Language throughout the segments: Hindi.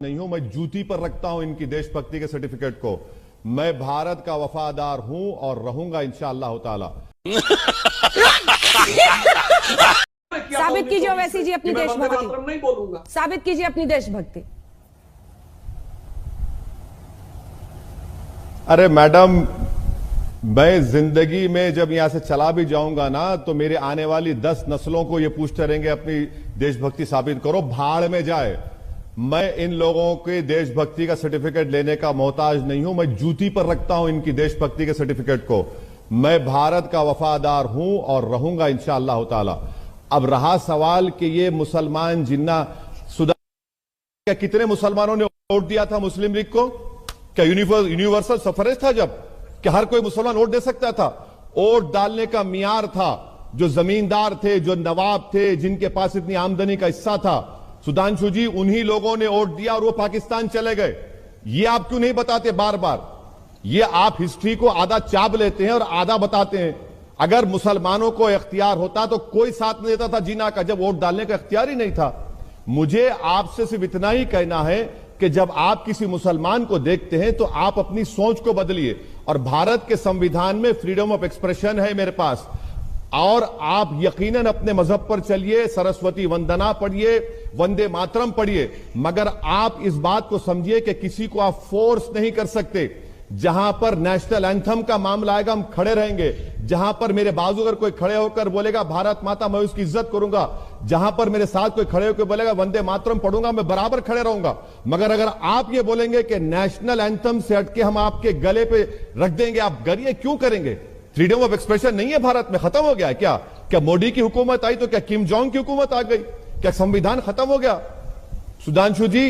नहीं हूं, मैं जूती पर रखता हूं इनकी देशभक्ति के सर्टिफिकेट को। मैं भारत का वफादार हूं और रहूंगा इंशाअल्लाह ताला। साबित कीजिए वैसी जी अपनी देशभक्ति। नहीं बोलूंगा। साबित कीजिए अपनी देशभक्ति। अरे मैडम, मैं जिंदगी में जब यहां से चला भी जाऊंगा ना, तो मेरे आने वाली 10 नस्लों को ये पूछते रहेंगे अपनी देशभक्ति साबित करो, भाड़ में जाए। मैं इन लोगों के देशभक्ति का सर्टिफिकेट लेने का मोहताज नहीं हूं, मैं जूती पर रखता हूं इनकी देशभक्ति के सर्टिफिकेट को। मैं भारत का वफादार हूं और रहूंगा इंशाअल्लाह ताला। अब रहा सवाल कि ये मुसलमान जिन्ना सुधार, क्या कितने मुसलमानों ने वोट दिया था मुस्लिम लीग को? क्या यूनिवर्सल सफरेज था जब? क्या हर कोई मुसलमान वोट दे सकता था? वोट डालने का मियार था जो जमींदार थे, जो नवाब थे, जिनके पास इतनी आमदनी का हिस्सा था। सुधांशु जी, उन्हीं लोगों ने वोट दिया और वो पाकिस्तान चले गए। ये आप क्यों नहीं बताते बार बार? ये आप हिस्ट्री को आधा चाप लेते हैं और आधा बताते हैं। अगर मुसलमानों को इख्तियार होता तो कोई साथ नहीं देता था जीना का, जब वोट डालने का इख्तियार ही नहीं था। मुझे आपसे सिर्फ इतना ही कहना है कि जब आप किसी मुसलमान को देखते हैं तो आप अपनी सोच को बदलिए। और भारत के संविधान में फ्रीडम ऑफ एक्सप्रेशन है मेरे पास, और आप यकीनन अपने मजहब पर चलिए, सरस्वती वंदना पढ़िए, वंदे मातरम पढ़िए, मगर आप इस बात को समझिए कि किसी को आप फोर्स नहीं कर सकते। जहां पर नेशनल एंथम का मामला आएगा हम खड़े रहेंगे। जहां पर मेरे बाजू अगर कोई खड़े होकर बोलेगा भारत माता, मैं उसकी इज्जत करूंगा। जहां पर मेरे साथ कोई खड़े होकर बोलेगा वंदे मातरम पढ़ूंगा, मैं बराबर खड़े रहूंगा। मगर अगर आप ये बोलेंगे कि नेशनल एंथम से हटके हम आपके गले पे रख देंगे, आप गरिए क्यों करेंगे? फ्रीडम ऑफ एक्सप्रेशन नहीं है भारत में, खत्म हो गया है क्या? क्या मोदी की हुकूमत आई तो क्या किम जोंग की हुकूमत आ गई? क्या संविधान खत्म हो गया? सुधांशु जी,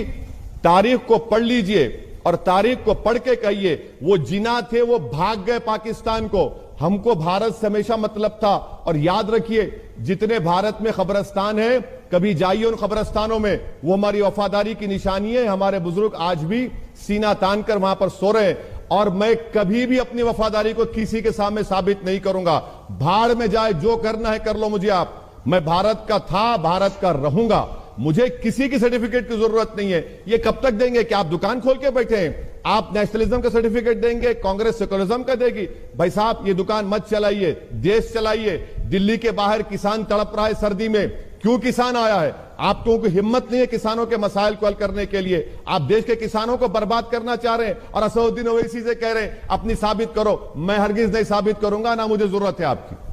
तारीख को पढ़ लीजिए और तारीख को पढ़ के कहिए, वो जिना थे वो भाग गए पाकिस्तान को। हमको भारत से हमेशा मतलब था। और याद रखिए, जितने भारत में खबरस्तान है, कभी जाइए उन खबरस्तानों में, वो हमारी वफादारी की निशानी है। हमारे बुजुर्ग आज भी सीना तान कर वहां पर सो रहे हैं, और मैं कभी भी अपनी वफादारी को किसी के सामने साबित नहीं करूंगा। भाड़ में जाए, जो करना है कर लो मुझे आप। मैं भारत का था, भारत का रहूंगा। मुझे किसी की सर्टिफिकेट की जरूरत नहीं है। ये कब तक देंगे? कि आप दुकान खोल के बैठे हैं? आप नेशनलिज्म का सर्टिफिकेट देंगे, कांग्रेस सेकुलरिज्म का देगी? भाई साहब, ये दुकान मत चलाइए, देश चलाइए। दिल्ली के बाहर किसान तड़प रहा है सर्दी में, क्यों किसान आया है? आप लोगों को हिम्मत नहीं है किसानों के मसाइल को हल करने के लिए। आप देश के किसानों को बर्बाद करना चाह रहे हैं और असदुद्दीन ओवैसी से कह रहे हैं अपनी साबित करो। मैं हरगिज नहीं साबित करूंगा, ना मुझे जरूरत है आपकी।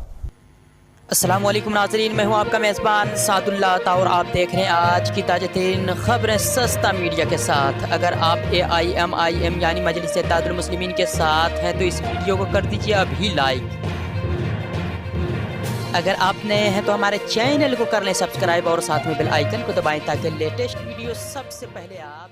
अस्सलाम वालेकुम नाज़रीन, मैं हूं आपका मेज़बान सादुल्लाह अता और आप देख रहे हैं आज की ताज़ा तरीन खबरें सस्ता मीडिया के साथ। अगर आप AIMIM यानी मजलिस इत्तेहादुल मुस्लिमीन के साथ हैं तो इस वीडियो को कर दीजिए अभी लाइक। अगर आप नए हैं तो हमारे चैनल को कर लें सब्सक्राइब और साथ में बेल आइकन को दबाएं ताकि लेटेस्ट वीडियो सबसे पहले आप